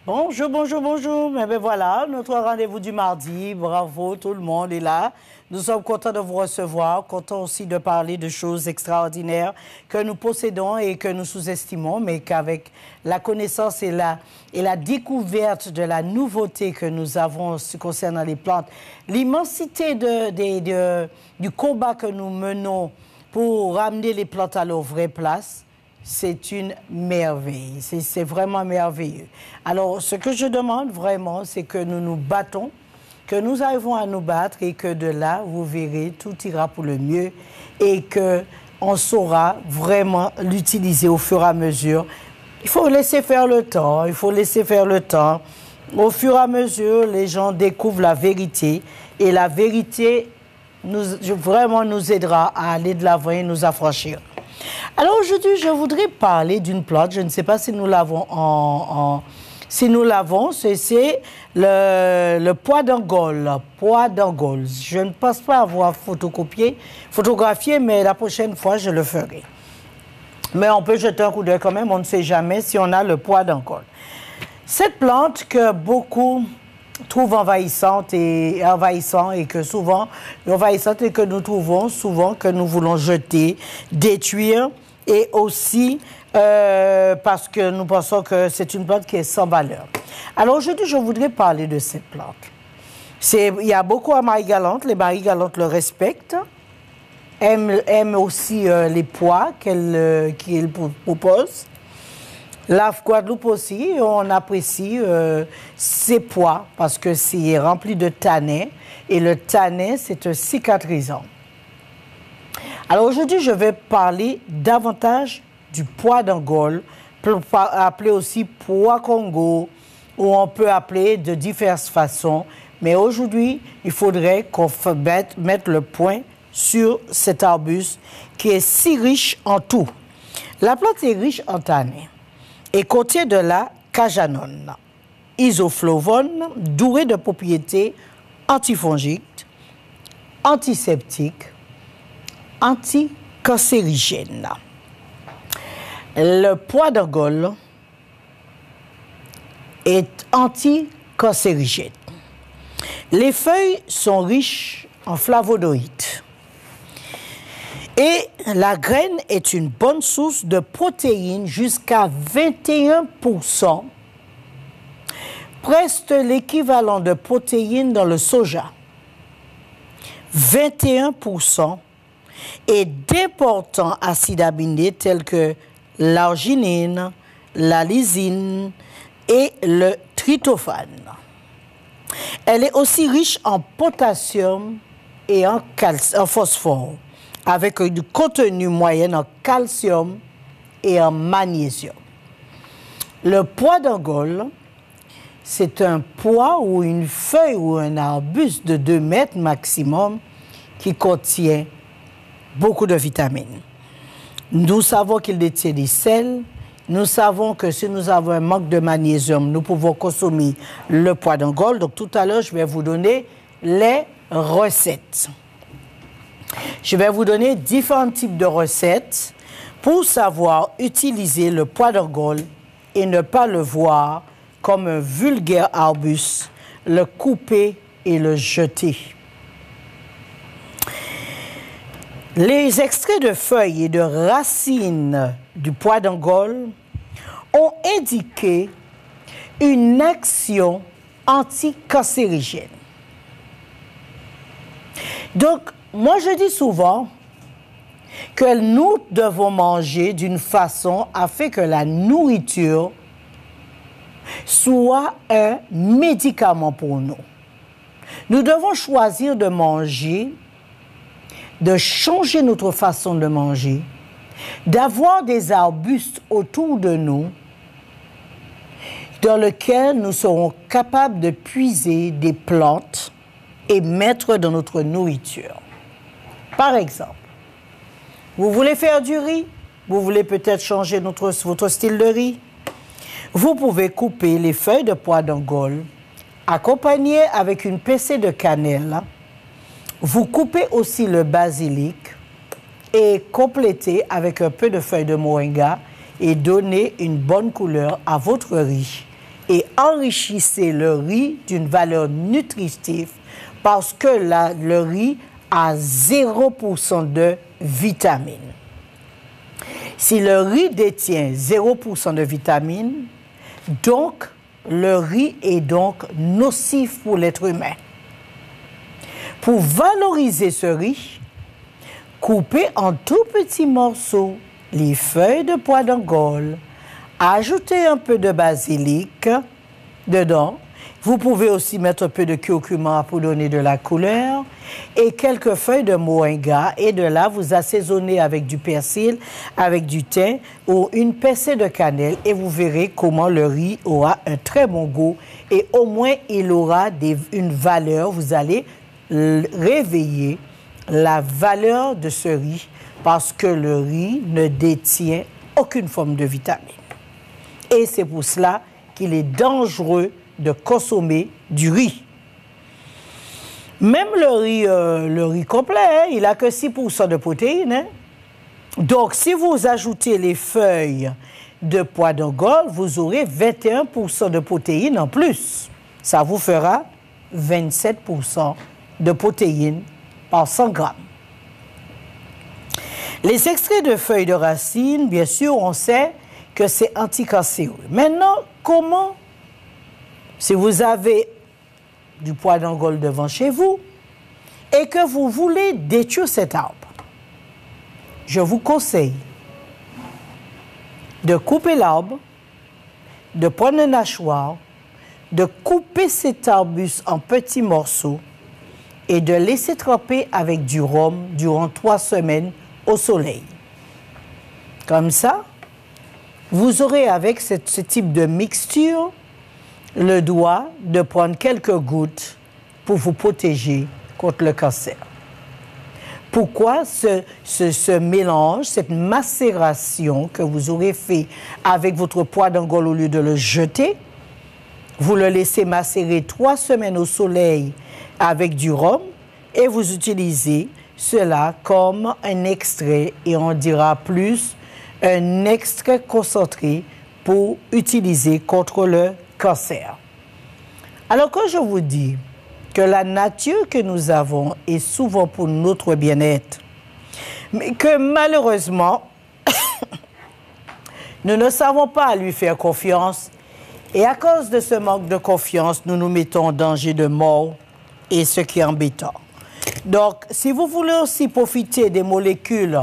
Bonjour, bonjour, bonjour. Mais ben voilà, notre rendez-vous du mardi. Bravo, tout le monde est là. Nous sommes contents de vous recevoir, contents aussi de parler de choses extraordinaires que nous possédons et que nous sous-estimons, mais qu'avec la connaissance et la découverte de la nouveauté que nous avons concernant les plantes, l'immensité du combat que nous menons pour ramener les plantes à leur vraie place, c'est une merveille. C'est vraiment merveilleux. Alors, ce que je demande vraiment, c'est que nous nous battons, que nous arrivons à nous battre et que de là, vous verrez, tout ira pour le mieux et qu'on saura vraiment l'utiliser au fur et à mesure. Il faut laisser faire le temps, il faut laisser faire le temps. Au fur et à mesure, les gens découvrent la vérité et la vérité vraiment nous aidera à aller de l'avant et nous affranchir. Alors aujourd'hui, je voudrais parler d'une plante. Je ne sais pas si nous l'avons Si nous l'avons, c'est le pois d'Angole. Pois d'Angole. Je ne pense pas avoir photographié, mais la prochaine fois, je le ferai. Mais on peut jeter un coup d'œil quand même. On ne sait jamais si on a le pois d'Angole. Cette plante que beaucoup trouvent envahissante et que nous trouvons souvent que nous voulons jeter, détruire et aussi parce que nous pensons que c'est une plante qui est sans valeur. Alors aujourd'hui, je voudrais parler de cette plante. Il y a beaucoup à Marie-Galante, les Marie-Galante le respectent, aiment aussi les pois qu'elle propose. La Guadeloupe aussi, on apprécie ces pois parce que c'est rempli de tanin et le tanin, c'est un cicatrisant. Alors aujourd'hui, je vais parler davantage du pois d'Angole, appelé aussi pois Congo, ou on peut appeler de diverses façons. Mais aujourd'hui, il faudrait qu'on mette le point sur cet arbuste qui est si riche en tout. La plante est riche en tanin et contient de la cajanone, isoflavone, douée de propriétés antifongiques, antiseptiques, anticancérigènes. Le pois d'Angole est anticancérigène. Les feuilles sont riches en flavonoïdes. Et la graine est une bonne source de protéines jusqu'à 21%, presque l'équivalent de protéines dans le soja. 21% et d'importants acides aminés tels que l'arginine, la lysine et le tryptophane. Elle est aussi riche en potassium et en phosphore, avec du contenu moyen en calcium et en magnésium. Le pois d'Angole, c'est un pois ou une feuille ou un arbuste de 2 mètres maximum qui contient beaucoup de vitamines. Nous savons qu'il détient des sels. Nous savons que si nous avons un manque de magnésium, nous pouvons consommer le pois d'Angole. Donc tout à l'heure, je vais vous donner les recettes. Je vais vous donner différents types de recettes pour savoir utiliser le pois d'Angole et ne pas le voir comme un vulgaire arbuste, le couper et le jeter. Les extraits de feuilles et de racines du pois d'Angole ont indiqué une action anticancérigène. Donc, moi, je dis souvent que nous devons manger d'une façon afin que la nourriture soit un médicament pour nous. Nous devons choisir de manger, de changer notre façon de manger, d'avoir des arbustes autour de nous dans lesquels nous serons capables de puiser des plantes et mettre dans notre nourriture. Par exemple, vous voulez faire du riz, vous voulez peut-être changer votre style de riz, vous pouvez couper les feuilles de pois d'Angole, accompagner avec une pincée de cannelle. Vous coupez aussi le basilic et complétez avec un peu de feuilles de moringa et donnez une bonne couleur à votre riz et enrichissez le riz d'une valeur nutritive parce que le riz a 0% de vitamines. Si le riz détient 0% de vitamines, donc le riz est donc nocif pour l'être humain. Pour valoriser ce riz, coupez en tout petits morceaux les feuilles de pois d'Angola, ajoutez un peu de basilic dedans. Vous pouvez aussi mettre un peu de curcuma pour donner de la couleur et quelques feuilles de moringa. Et de là, vous assaisonnez avec du persil, avec du thym ou une pincée de cannelle et vous verrez comment le riz aura un très bon goût et au moins il aura une valeur. Vous allez réveiller la valeur de ce riz parce que le riz ne détient aucune forme de vitamine. Et c'est pour cela qu'il est dangereux de consommer du riz. Même le riz complet, hein, il n'a que 6% de protéines. Hein. Donc, si vous ajoutez les feuilles de pois d'Angola, vous aurez 21% de protéines en plus. Ça vous fera 27% de protéines par 100 grammes. Les extraits de feuilles de racines, bien sûr, on sait que c'est anticancéreux. Maintenant, comment, si vous avez du pois d'Angola devant chez vous et que vous voulez détruire cet arbre, je vous conseille de couper l'arbre, de prendre un hachoir, de couper cet arbuste en petits morceaux et de laisser tremper avec du rhum durant 3 semaines au soleil. Comme ça, vous aurez avec ce type de mixture le droit de prendre quelques gouttes pour vous protéger contre le cancer. Pourquoi ce mélange, cette macération que vous aurez fait avec votre pois d'Angola au lieu de le jeter, vous le laissez macérer 3 semaines au soleil avec du rhum et vous utilisez cela comme un extrait et on dira plus un extrait concentré pour utiliser contre le cancer. Alors quand je vous dis que la nature que nous avons est souvent pour notre bien-être, mais que malheureusement, nous ne savons pas lui faire confiance et à cause de ce manque de confiance, nous nous mettons en danger de mort et ce qui est embêtant. Donc, si vous voulez aussi profiter des molécules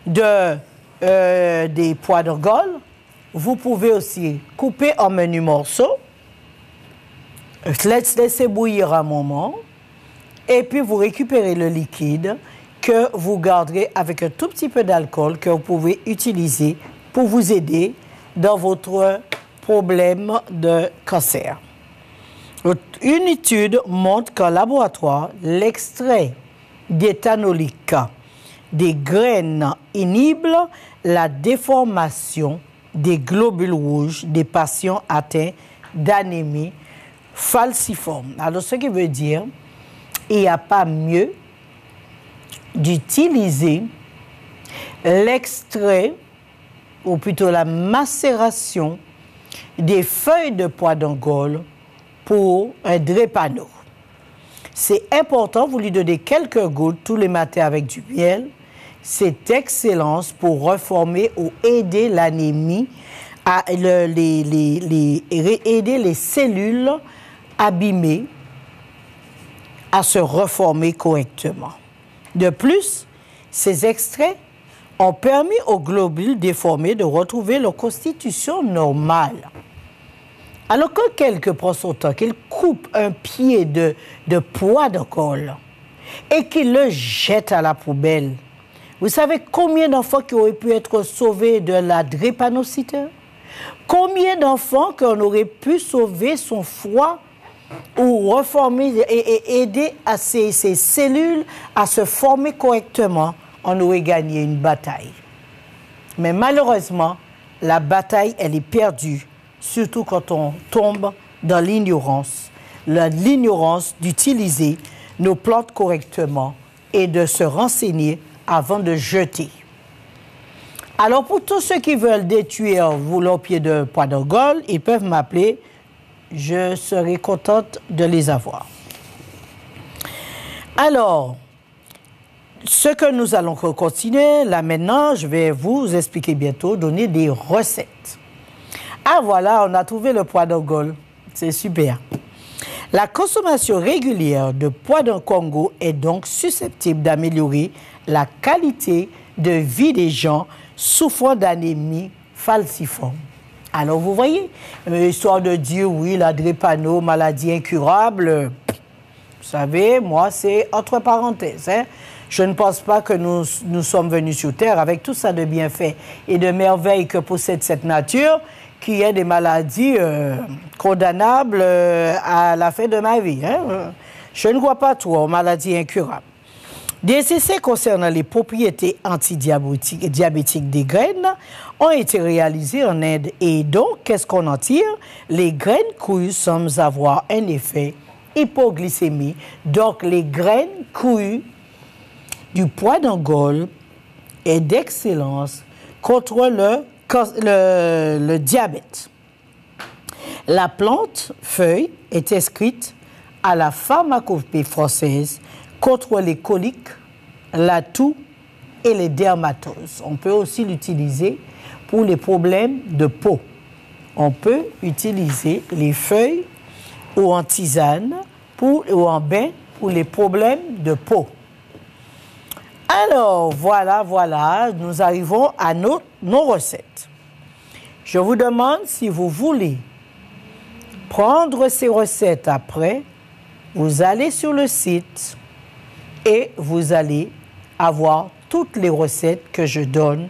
des pois d'Angola, vous pouvez aussi couper en menus morceaux, laisser bouillir un moment, et puis vous récupérez le liquide que vous garderez avec un tout petit peu d'alcool que vous pouvez utiliser pour vous aider dans votre problème de cancer. Une étude montre qu'en laboratoire, l'extrait d'éthanolique des graines inhibe la déformation des globules rouges des patients atteints d'anémie falciforme. Alors, ce qui veut dire il n'y a pas mieux d'utiliser l'extrait, ou plutôt la macération des feuilles de pois d'Angola pour un drépano. C'est important, vous lui donnez quelques gouttes tous les matins avec du miel. C'est excellent pour reformer ou aider l'anémie, à aider les cellules abîmées à se reformer correctement. De plus, ces extraits ont permis aux globules déformés de retrouver leur constitution normale. Alors que quelqu'un prend son temps, qu'il coupe un pied de pois d'Angola et qu'il le jette à la poubelle, vous savez combien d'enfants qui auraient pu être sauvés de la drépanocyte? Combien d'enfants qu'on aurait pu sauver son foie ou reformer et aider à ces cellules à se former correctement, on aurait gagné une bataille. Mais malheureusement, la bataille, elle est perdue, surtout quand on tombe dans l'ignorance. L'ignorance d'utiliser nos plantes correctement et de se renseigner avant de jeter. Alors, pour tous ceux qui veulent détruire leur pied de pois d'Angola, ils peuvent m'appeler je serai contente de les avoir. Alors, ce que nous allons continuer, là maintenant, je vais vous expliquer bientôt, donner des recettes. Ah voilà, on a trouvé le pois d'Angole. C'est super. La consommation régulière de pois de Congo est donc susceptible d'améliorer la qualité de vie des gens souffrant d'anémie falciforme. Alors, vous voyez, histoire de dire, oui, la drépano, maladie incurable, vous savez, moi, c'est entre parenthèses. Hein? Je ne pense pas que nous sommes venus sur Terre avec tout ça de bienfaits et de merveilles que possède cette nature, qui est des maladies condamnables à la fin de ma vie. Hein? Je ne crois pas trop aux maladies incurables. Des essais concernant les propriétés antidiabétiques des graines ont été réalisés en Inde. Et donc, qu'est-ce qu'on en tire? Les graines crues semblent avoir un effet hypoglycémie. Donc, les graines crues du pois d'Angole est d'excellence contre le diabète. La plante feuille est inscrite à la pharmacopée française contre les coliques, la toux et les dermatoses. On peut aussi l'utiliser pour les problèmes de peau. On peut utiliser les feuilles ou en tisane ou en bain pour les problèmes de peau. Alors, voilà, nous arrivons à nos recettes. Je vous demande si vous voulez prendre ces recettes après, vous allez sur le site et vous allez avoir toutes les recettes que je donne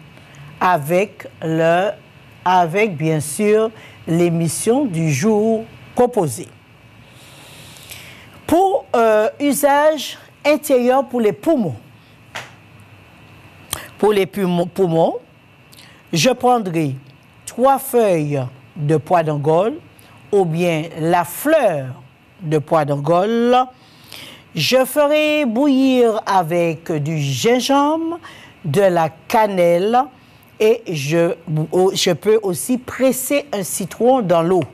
avec bien sûr, l'émission du jour proposée. Pour usage intérieur pour les poumons. Pour les poumons, je prendrai 3 feuilles de pois d'Angole ou bien la fleur de pois d'Angole. Je ferai bouillir avec du gingembre, de la cannelle et je peux aussi presser un citron dans l'eau.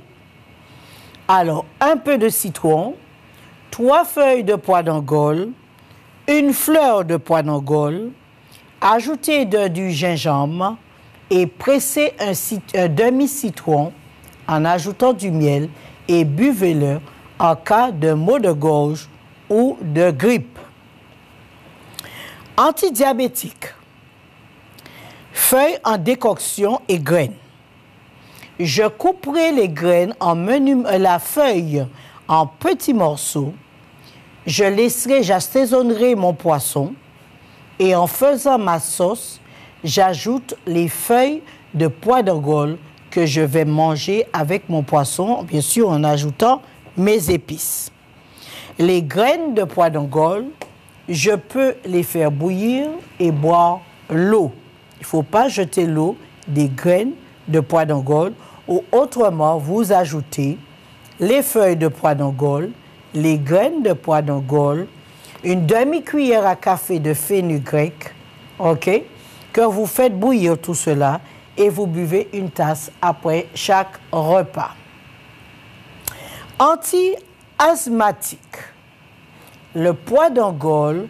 Alors, un peu de citron, 3 feuilles de pois d'Angole, une fleur de pois d'Angole, ajouter du gingembre et presser un demi-citron en ajoutant du miel et buvez-le en cas de maux de gorge ou de grippe. Antidiabétique. Feuilles en décoction et graines. Je couperai les graines la feuille en petits morceaux. J'assaisonnerai mon poisson et en faisant ma sauce, j'ajoute les feuilles de pois d'Angole que je vais manger avec mon poisson, bien sûr en ajoutant mes épices. Les graines de pois d'Angole, je peux les faire bouillir et boire l'eau. Il ne faut pas jeter l'eau des graines de pois d'Angole ou autrement vous ajoutez les feuilles de pois d'Angole, les graines de pois d'Angole, une demi-cuillère à café de fenugrec, ok, que vous faites bouillir tout cela et vous buvez une tasse après chaque repas. Anti-asthmatique. Le pois d'Angole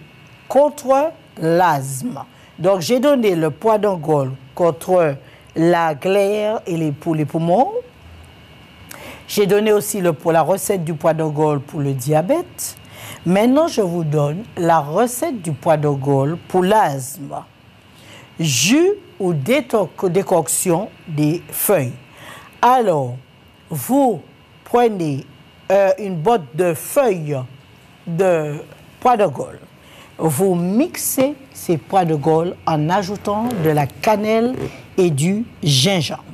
contre l'asthme. Donc, j'ai donné le pois d'Angole contre la glaire et pour les poumons. J'ai donné aussi la recette du pois d'Angole pour le diabète. Maintenant, je vous donne la recette du pois d'Angole pour l'asthme. Jus ou décoction des feuilles. Alors, vous prenez une botte de feuilles de pois d'Angole. Vous mixez ces pois d'Angole en ajoutant de la cannelle et du gingembre.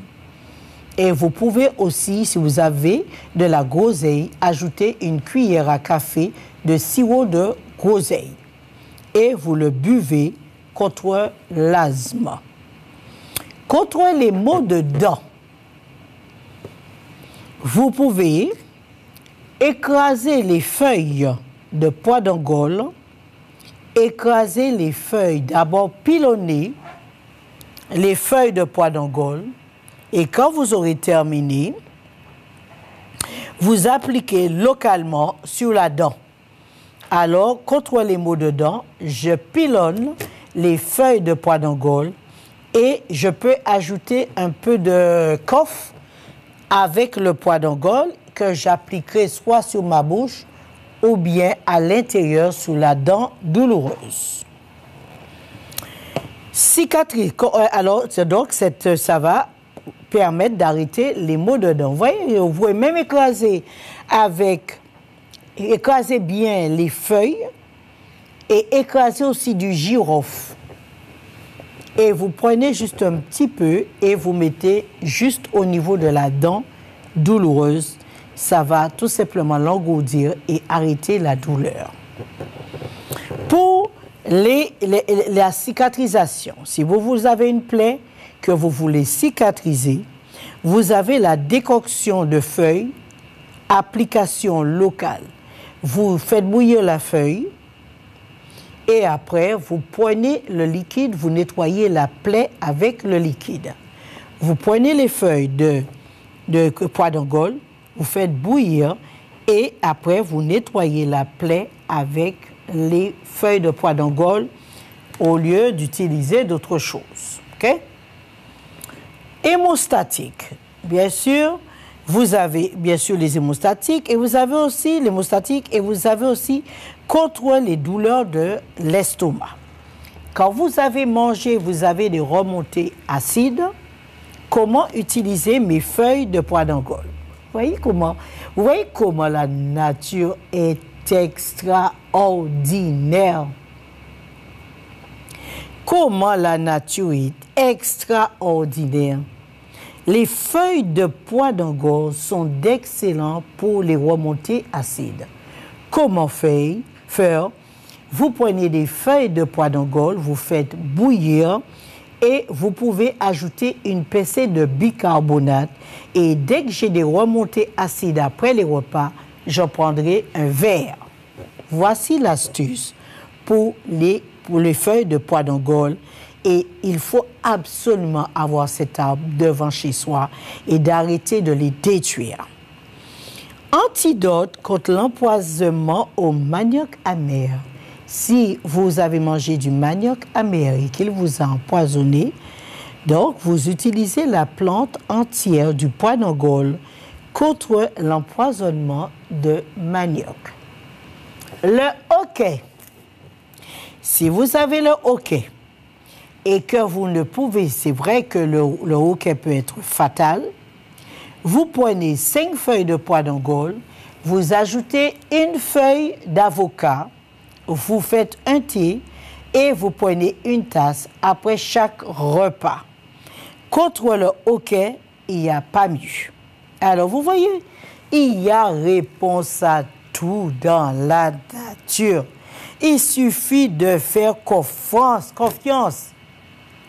Et vous pouvez aussi, si vous avez de la groseille, ajouter une cuillère à café de sirop de groseille. Et vous le buvez contre l'asthme. Contre les maux de dents, vous pouvez écraser les feuilles de pois d'Angole, écraser les feuilles, d'abord pilonner les feuilles de pois d'Angole, et quand vous aurez terminé, vous appliquez localement sur la dent. Alors, contre les maux de dents, je pilonne les feuilles de pois d'Angole et je peux ajouter un peu de coffre avec le pois d'Angole que j'appliquerai soit sur ma bouche ou bien à l'intérieur sous la dent douloureuse. Cicatrice. Alors, donc, ça va permettre d'arrêter les maux de dents. Vous pouvez même écraser bien les feuilles et écraser aussi du girofle. Et vous prenez juste un petit peu et vous mettez juste au niveau de la dent douloureuse. Ça va tout simplement l'engourdir et arrêter la douleur. Pour la cicatrisation, si vous avez une plaie que vous voulez cicatriser, vous avez la décoction de feuilles, application locale. Vous faites bouillir la feuille et après, vous prenez le liquide, vous nettoyez la plaie avec le liquide. Vous prenez les feuilles de pois d'Angole, vous faites bouillir et après, vous nettoyez la plaie avec les feuilles de pois d'Angole au lieu d'utiliser d'autres choses. OK? Hémostatique. Bien sûr, vous avez bien sûr les hémostatiques et vous avez aussi l'hémostatique et vous avez aussi contre les douleurs de l'estomac. Quand vous avez mangé, vous avez des remontées acides. Comment utiliser mes feuilles de pois d'Angole? Vous voyez comment la nature est extraordinaire. Comment la nature est extraordinaire. Les feuilles de pois d'Angole sont d'excellents pour les remontées acides. Comment faire? Vous prenez des feuilles de pois d'Angole, vous faites bouillir et vous pouvez ajouter une pincée de bicarbonate. Et dès que j'ai des remontées acides après les repas, je prendrai un verre. Voici l'astuce pour les feuilles de pois d'Angole. Et il faut absolument avoir cet arbre devant chez soi et d'arrêter de les détruire. Antidote contre l'empoisonnement au manioc amer. Si vous avez mangé du manioc amer et qu'il vous a empoisonné, donc vous utilisez la plante entière du pois d'Angole contre l'empoisonnement de manioc. Le hoquet. Si vous avez le hoquet et que vous ne pouvez, c'est vrai que le hoquet peut être fatal, vous prenez 5 feuilles de pois d'Angole, vous ajoutez une feuille d'avocat, vous faites un thé et vous prenez une tasse après chaque repas. Contre le hoquet, il n'y a pas mieux. Alors, vous voyez, il y a réponse à tout dans la nature. Il suffit de faire confiance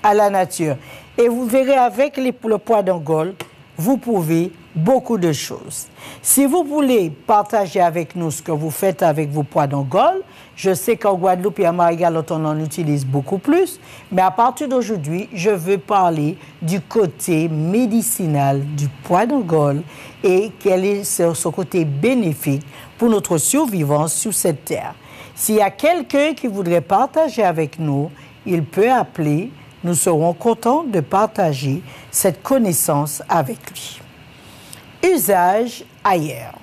à la nature. Et vous verrez, avec le pois d'Angole, vous pouvez beaucoup de choses. Si vous voulez partager avec nous ce que vous faites avec vos pois d'Angole, je sais qu'en Guadeloupe et à Marie-Galante, on en utilise beaucoup plus, mais à partir d'aujourd'hui, je veux parler du côté médicinal du pois d'Angole et quel est son côté bénéfique pour notre survivance sur cette terre. S'il y a quelqu'un qui voudrait partager avec nous, il peut appeler. Nous serons contents de partager cette connaissance avec lui. Usage ailleurs.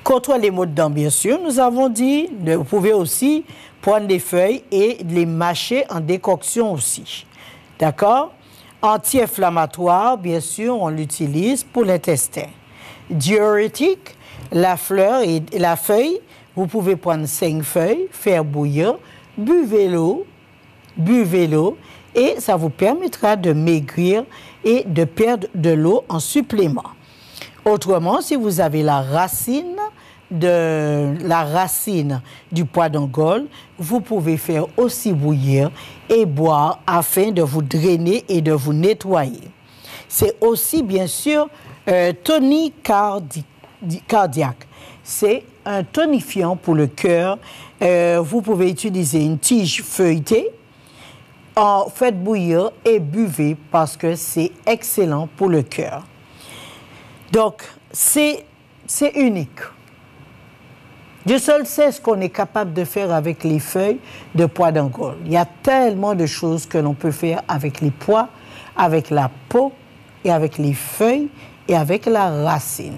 Contre les maux de dents, bien sûr, nous avons dit, vous pouvez aussi prendre des feuilles et les mâcher en décoction aussi. D'accord? Anti-inflammatoire, bien sûr, on l'utilise pour l'intestin. Diurétique, la fleur et la feuille, vous pouvez prendre 5 feuilles, faire bouillir, buvez l'eau et ça vous permettra de maigrir et de perdre de l'eau en supplément. Autrement, si vous avez la racine du pois d'Angole, vous pouvez faire aussi bouillir et boire afin de vous drainer et de vous nettoyer. C'est aussi, bien sûr, tonique cardiaque. C'est un tonifiant pour le cœur. Vous pouvez utiliser une tige feuilletée. Faites bouillir et buvez parce que c'est excellent pour le cœur. Donc, c'est c'est unique. Dieu seul sait ce qu'on est capable de faire avec les feuilles de pois d'Angole. Il y a tellement de choses que l'on peut faire avec les pois, avec la peau, et avec les feuilles, et avec la racine.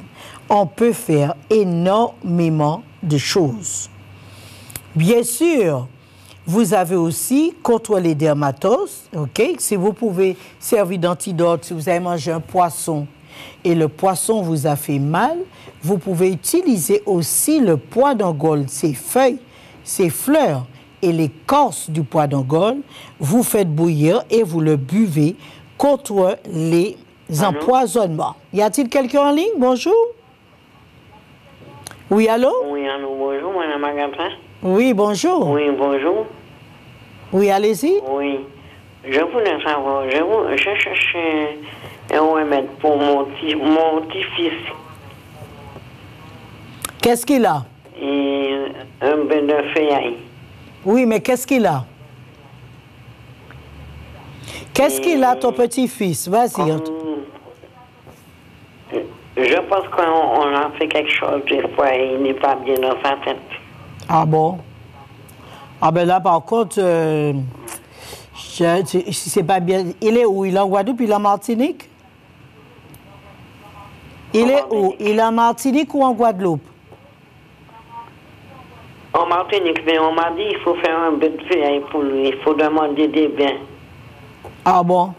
On peut faire énormément de choses. Bien sûr, vous avez aussi contre les dermatoses, ok? Si vous pouvez servir d'antidote, si vous avez mangé un poisson et le poisson vous a fait mal, vous pouvez utiliser aussi le pois d'Angole, ses feuilles, ses fleurs et l'écorce du pois d'Angole. Vous faites bouillir et vous le buvez contre les empoisonnements. Y a-t-il quelqu'un en ligne? Bonjour. Oui, allô? Oui, allô, bonjour, madame Agatha. Oui, bonjour. Oui, bonjour. Oui, allez-y. Oui, je voulais savoir, je cherche un remède pour mon petit-fils. Qu'est-ce qu'il a? Et un bain de feuillaille. Oui, mais qu'est-ce qu'il a? Qu'est-ce qu'il a, ton petit-fils? Vas-y. Je pense qu'on a fait quelque chose des fois et il n'est pas bien dans sa tête. Ah bon? Ah ben là, par contre, c'est pas bien. Il est où? Il est en Guadeloupe, il est en Martinique? Il est où? Il est en Martinique ou en Guadeloupe? En Martinique, mais on m'a dit qu'il faut faire un bain de feuillaille pour lui. Il faut demander des bains. Ah bon?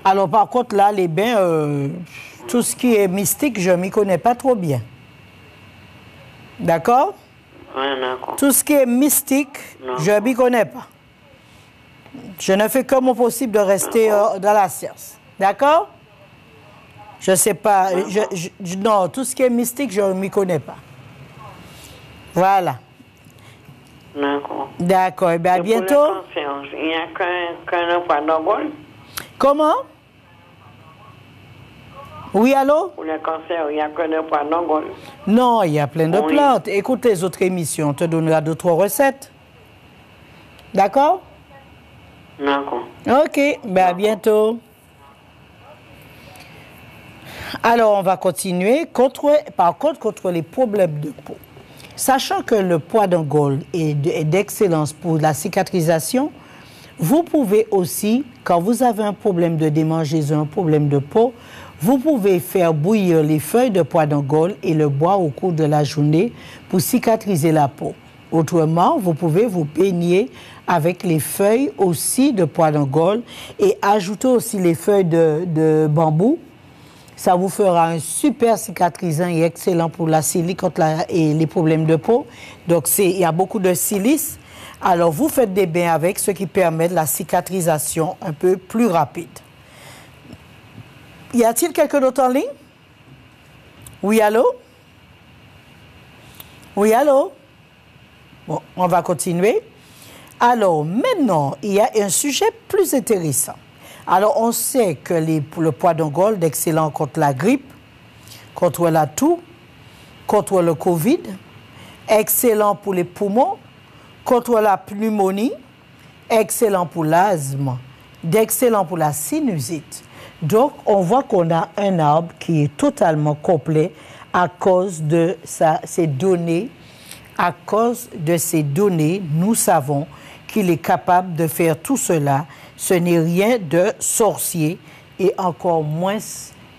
Alors par contre, là, les bains, tout ce qui est mystique, je ne m'y connais pas trop bien. D'accord? Oui, d'accord. Tout ce qui est mystique, je ne m'y connais pas. Je ne fais que mon possible de rester dans la science. D'accord? Je ne sais pas. Non, tout ce qui est mystique, je ne m'y connais pas. Voilà. D'accord. D'accord. Eh bien, à bientôt. Il n'y a qu'un pois d'Angole. Comment? Oui, allô? Pour le cancer, il n'y a qu'un pois d'Angole. Non, il y a plein de plantes. Écoute les autres émissions, on te donnera 2-3 recettes. D'accord? D'accord. OK, ben à bientôt. Alors, on va continuer. Par contre, contre les problèmes de peau. Sachant que le pois d'Angole est d'excellence pour la cicatrisation, vous pouvez aussi, quand vous avez un problème de démangeaison, un problème de peau, vous pouvez faire bouillir les feuilles de pois d'Angole et le boire au cours de la journée pour cicatriser la peau. Autrement, vous pouvez vous baigner avec les feuilles aussi de pois d'Angole et ajouter aussi les feuilles de bambou. Ça vous fera un super cicatrisant et excellent pour la silice et les problèmes de peau. Donc, il y a beaucoup de silice. Alors, vous faites des bains avec, ce qui permet la cicatrisation un peu plus rapide. Y a-t-il quelqu'un d'autre en ligne? Oui, allô? Oui, allô? Bon, on va continuer. Alors, maintenant, il y a un sujet plus intéressant. Alors, on sait que le pois d'Angole est excellent contre la grippe, contre la toux, contre le Covid, excellent pour les poumons, contre la pneumonie, excellent pour l'asthme, d'excellent pour la sinusite. Donc, on voit qu'on a un arbre qui est totalement complet à cause de ces données. À cause de ces données, nous savons qu'il est capable de faire tout cela. Ce n'est rien de sorcier et encore moins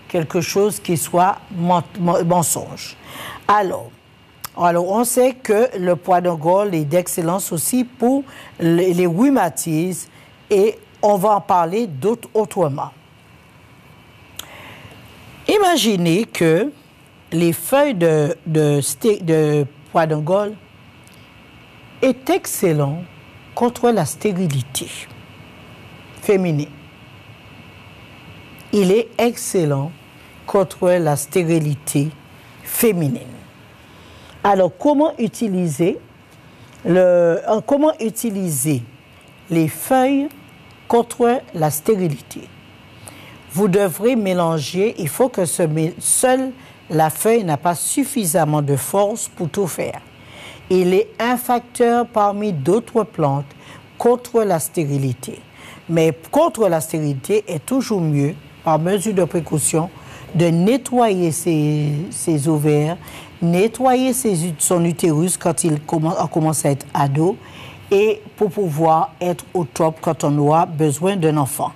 quelque chose qui soit mensonge. Alors, on sait que le pois d'Angole est d'excellence aussi pour les rhumatismes et on va en parler autrement. Imaginez que les feuilles de pois d'Angole est excellent contre la stérilité féminine. Il est excellent contre la stérilité féminine. Alors, comment utiliser les feuilles contre la stérilité? Vous devrez mélanger, il faut que seule la feuille n'a pas suffisamment de force pour tout faire. Il est un facteur parmi d'autres plantes contre la stérilité. Mais contre la stérilité est toujours mieux, par mesure de précaution, de nettoyer ses ovaires, nettoyer son utérus quand il commence à être ado et pour pouvoir être au top quand on aura besoin d'un enfant.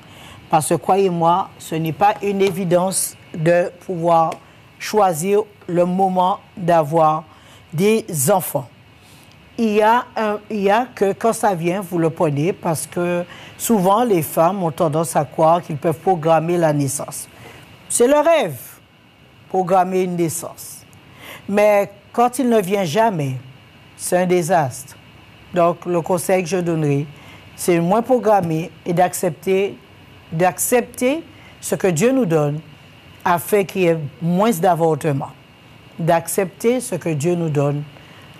Parce que croyez-moi, ce n'est pas une évidence de pouvoir choisir le moment d'avoir des enfants. Il y a que quand ça vient, vous le prenez parce que souvent les femmes ont tendance à croire qu'ils peuvent programmer la naissance. C'est le rêve, programmer une naissance. Mais quand il ne vient jamais, c'est un désastre. Donc le conseil que je donnerai, c'est de moins programmer et d'accepter ce que Dieu nous donne afin qu'il y ait moins d'avortements. D'accepter ce que Dieu nous donne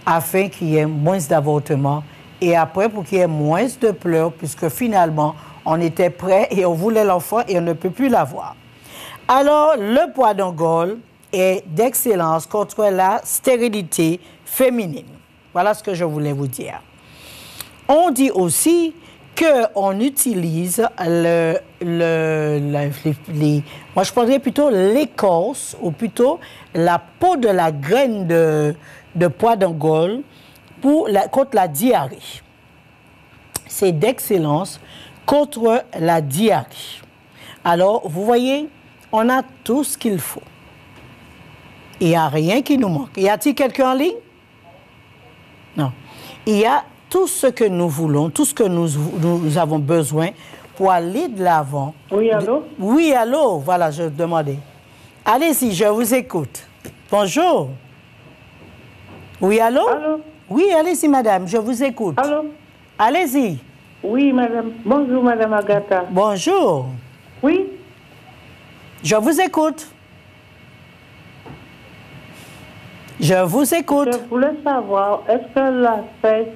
afin qu'il y ait moins d'avortements et après pour qu'il y ait moins de pleurs puisque finalement on était prêt et on voulait l'enfant et on ne peut plus l'avoir. Alors le poids d'Angole est d'excellence contre la stérilité féminine. Voilà ce que je voulais vous dire. On dit aussi qu'on utilise moi je prendrais plutôt l'écorce ou plutôt la peau de la graine de pois d'Angole contre la diarrhée. C'est d'excellence contre la diarrhée. Alors, vous voyez, on a tout ce qu'il faut. Il n'y a rien qui nous manque. Y a-t-il quelqu'un en ligne? Non. Il y a tout ce que nous voulons, tout ce que nous avons besoin pour aller de l'avant. Oui, allô? Oui, allô? Voilà, je demandais. Allez-y, je vous écoute. Bonjour. Oui, allô? Allô? Oui, allez-y, madame, je vous écoute. Allô? Allez-y. Oui, madame. Bonjour, madame Agatha. Bonjour. Oui? Je vous écoute. Je vous écoute. Je voulais savoir, est-ce que la feuille...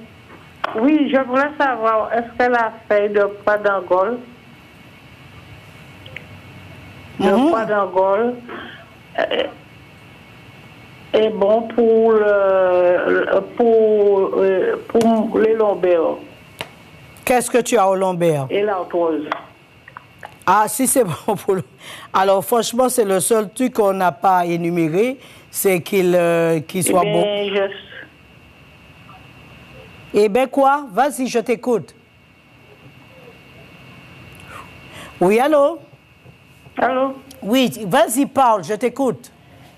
Oui, je voulais savoir, est-ce que la feuille de pois d'Angole, est bon pour les lombaires. Qu'est-ce que tu as au lombaire? Et l'arthrose. Ah, si c'est bon pour... Alors, franchement, c'est le seul truc qu'on n'a pas énuméré, c'est qu'il soit bon. Eh bien, quoi? Vas-y, je t'écoute. Oui, allô? Allô? Oui, vas-y, parle, je t'écoute.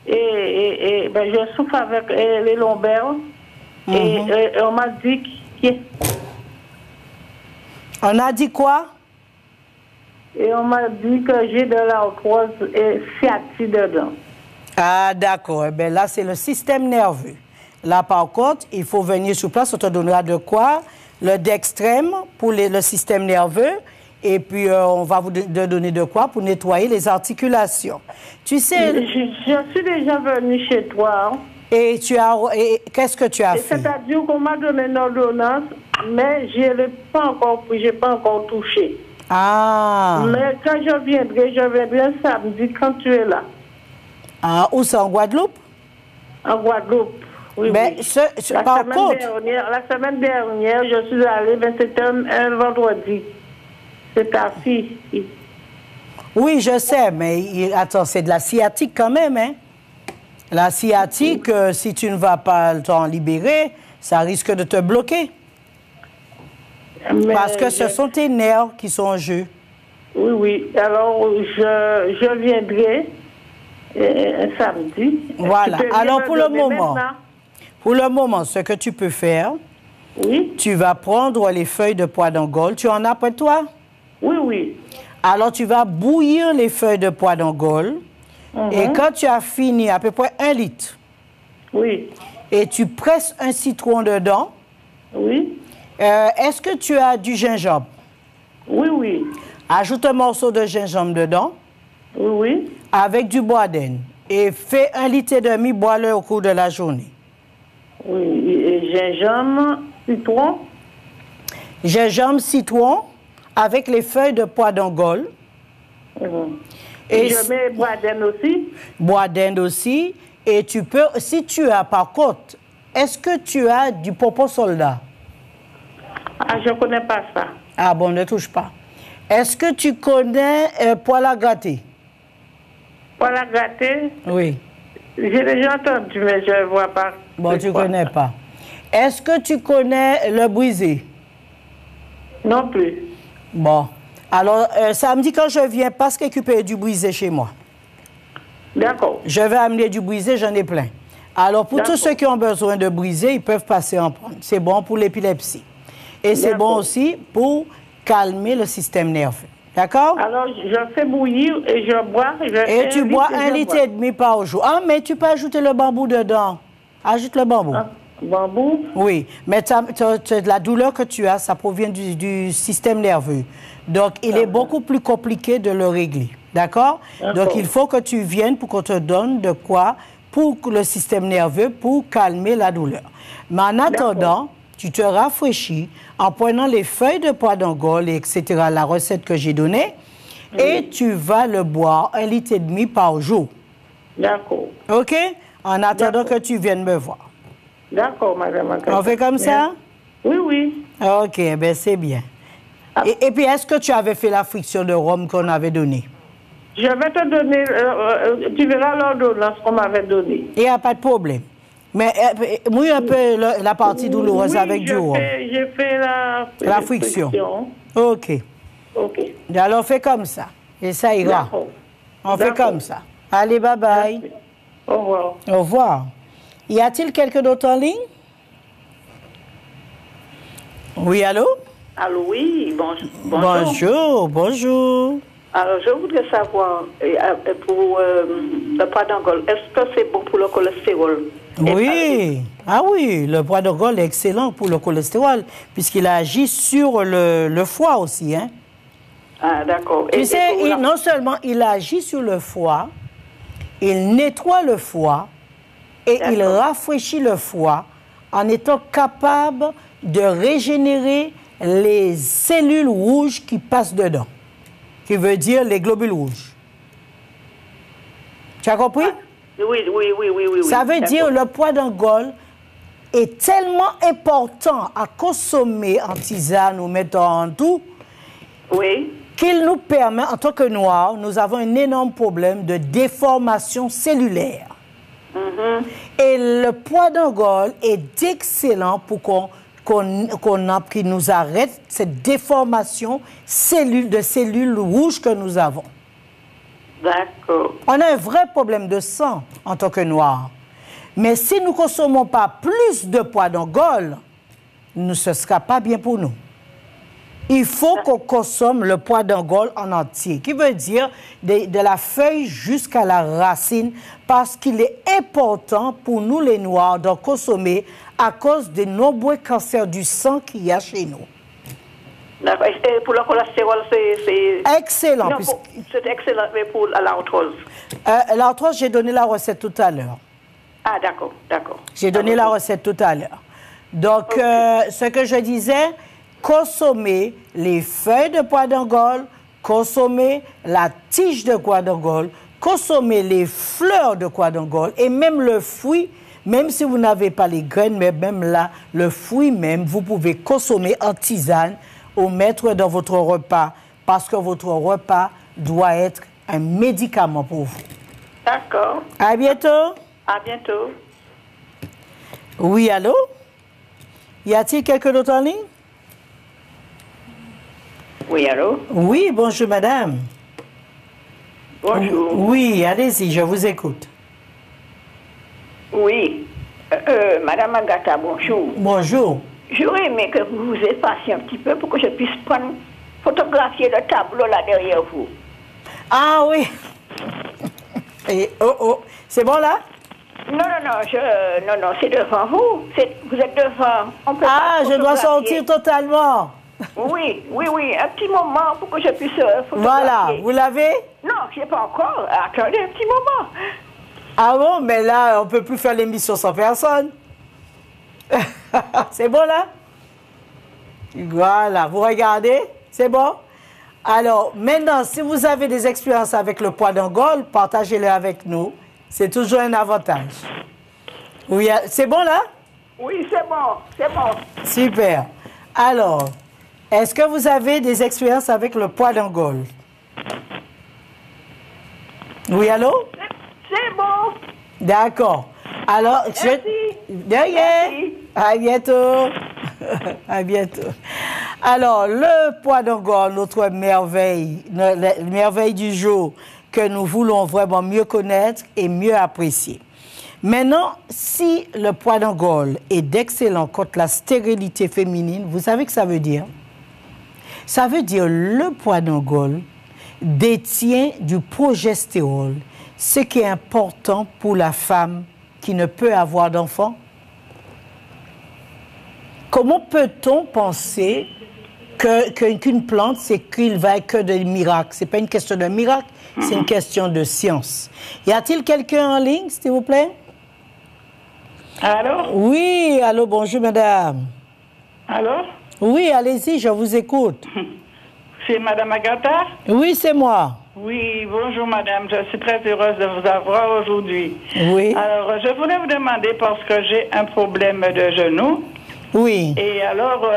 Ben, je souffre avec les lombaires. Et on m'a dit On a dit quoi? Et on m'a dit que j'ai de l'arthrose et sciatique dedans. Ah, d'accord. Eh bien, là, c'est le système nerveux. Là, par contre, il faut venir sur place. On te donnera de quoi? Le dextrème pour le système nerveux. Et puis, on va vous donner de quoi pour nettoyer les articulations. Tu sais... Je suis déjà venue chez toi. Et qu'est-ce que tu as fait? C'est-à-dire qu'on m'a donné une ordonnance, mais je n'ai pas encore touché. Ah. Mais quand je viendrai samedi quand tu es là. Ah, où c'est en Guadeloupe? En Guadeloupe, oui. Mais oui. La semaine dernière, je suis allée, mais c'était un vendredi. C'est ta fille. Oui, je sais, mais attends, c'est de la sciatique quand même, hein? La sciatique, si tu ne vas pas t'en libérer, ça risque de te bloquer. Mais parce que ce sont tes nerfs qui sont en jeu. Oui, oui. Alors, je viendrai samedi. Voilà. Alors, pour le moment, ce que tu peux faire, oui. Tu vas prendre les feuilles de pois d'Angole. Tu en as près de toi? Oui, oui. Alors, tu vas bouillir les feuilles de pois d'Angole. Et quand tu as fini, à peu près 1 litre. Oui. Et tu presses un citron dedans. Oui. Est-ce que tu as du gingembre? Oui, oui. Ajoute un morceau de gingembre dedans. Oui, oui. Avec du bois d'aine. Et fais 1,5 litre, bois-le au cours de la journée. Oui. Et gingembre, citron? Gingembre, citron, avec les feuilles de pois d'Angole. Et je mets bois d'aine aussi? Bois d'aine aussi. Et tu peux, si tu as par contre, est-ce que tu as du popo soldat? Ah, je ne connais pas ça. Ah bon, ne touche pas. Est-ce que tu connais poil à gratter? Poil à gratter. Oui. J'ai déjà entendu, mais je ne vois pas. Bon, tu ne connais pas. Est-ce que tu connais le brisé? Non plus. Bon. Alors, samedi, quand je viens, passe récupérer du brisé chez moi. D'accord. Je vais amener du brisé, j'en ai plein. Alors, pour tous ceux qui ont besoin de brisé, ils peuvent passer en prendre. C'est bon pour l'épilepsie. Et c'est bon aussi pour calmer le système nerveux. D'accord? Alors, je fais bouillir et je bois. Et tu bois 1,5 litre par jour. Ah, mais tu peux ajouter le bambou dedans. Ajoute le bambou. Ah, bambou? Oui, mais la douleur que tu as, ça provient du système nerveux. Donc, il est beaucoup plus compliqué de le régler. D'accord? Donc, il faut que tu viennes pour qu'on te donne de quoi pour le système nerveux, pour calmer la douleur. Mais en attendant, tu te rafraîchis en prenant les feuilles de pois d'Angole, etc., la recette que j'ai donnée, et tu vas le boire 1,5 litre par jour. D'accord. OK? En attendant que tu viennes me voir. D'accord, madame. On fait comme ça? Oui, oui. OK, ben c'est bien. Et puis, est-ce que tu avais fait la friction de rhum qu'on avait donnée? Je vais te donner, tu verras l'ordonnance qu'on m'avait donnée. Il n'y a pas de problème. Mais mouille un peu la partie douloureuse avec du rhum. J'ai fait la friction. OK. OK. Alors, fais comme ça. Et ça ira. On fait comme ça. Allez, bye-bye. Au revoir. Au revoir. Y a-t-il quelqu'un d'autre en ligne? Oui, allô? Allô, oui, bonjour. Bonjour, bonjour. Alors, je voudrais savoir, pour le poids d'Angole, est-ce que c'est bon pour le cholestérol? Oui, ah oui, le poids d'Angole est excellent pour le cholestérol, puisqu'il agit sur le foie aussi, hein? Ah, d'accord. Tu sais, non seulement il agit sur le foie, il nettoie le foie et il rafraîchit le foie en étant capable de régénérer les cellules rouges qui passent dedans, qui veut dire les globules rouges. Tu as compris? Oui. Ça veut dire le poids d'Angole est tellement important à consommer en tisane ou mettant en tout, qu'il nous permet, en tant que Noirs, nous avons un énorme problème de déformation cellulaire. Et le poids d'Angole est excellent pour qu'il nous arrête cette déformation de cellules rouges que nous avons. D'accord. On a un vrai problème de sang en tant que Noirs. Mais si nous ne consommons pas plus de poids d'Angole, ce ne sera pas bien pour nous. Il faut qu'on consomme le poids d'Angole en entier, qui veut dire de la feuille jusqu'à la racine, parce qu'il est important pour nous les Noirs d'en consommer à cause des nombreux cancers du sang qu'il y a chez nous. D'accord. Et pour le cholestérol, c'est... Excellent. C'est excellent, mais pour l'arthrose? L'arthrose, j'ai donné la recette tout à l'heure. Ah, d'accord. J'ai donné la recette tout à l'heure. Donc, ce que je disais... Consommer les feuilles de pois d'Angole, consommer la tige de pois d'Angole, consommer les fleurs de pois d'Angole et même le fruit, même si vous n'avez pas les graines, mais même là, le fruit même, vous pouvez consommer en tisane ou mettre dans votre repas parce que votre repas doit être un médicament pour vous. D'accord. À bientôt. À bientôt. Oui, allô? Y a-t-il quelqu'un d'autre en ligne? Oui, allô? Oui, bonjour madame. Bonjour. Oui, allez-y, je vous écoute. Oui, madame Agatha, bonjour. Bonjour. J'aurais aimé que vous vous effaciez un petit peu pour que je puisse photographier le tableau là derrière vous. Ah oui. Et, c'est bon là? Non, c'est devant vous. Vous êtes devant. Je dois sortir totalement. Oui, un petit moment pour que je puisse photographier. Voilà, vous l'avez? Non, je n'ai pas encore. Attendez un petit moment. Ah bon, mais là, on ne peut plus faire l'émission sans personne. C'est bon là? Voilà, vous regardez? C'est bon? Alors, maintenant, si vous avez des expériences avec le poids d'Angole, partagez-les avec nous. C'est toujours un avantage. Oui, c'est bon là? Oui, c'est bon. Super. Alors... est-ce que vous avez des expériences avec le poids d'Angole? Oui, allô? C'est bon. D'accord. Alors, Merci. À bientôt. À bientôt. Alors, le poids d'Angole, notre merveille, la merveille du jour que nous voulons vraiment mieux connaître et mieux apprécier. Maintenant, si le poids d'Angole est d'excellent contre la stérilité féminine, vous savez que ça veut dire? Ça veut dire le poids d'Angole détient du progestérone, ce qui est important pour la femme qui ne peut avoir d'enfant. Comment peut-on penser qu'une plante, c'est qu'il va être que de miracle? Ce n'est pas une question de miracle, c'est une question de science. Y a-t-il quelqu'un en ligne, s'il vous plaît? Allô? Oui, allô, bonjour, madame. Allô? Oui, allez-y, je vous écoute. C'est Madame Agatha? Oui, c'est moi. Oui, bonjour Madame, je suis très heureuse de vous avoir aujourd'hui. Oui. Alors, je voulais vous demander parce que j'ai un problème de genou. Oui. Et alors,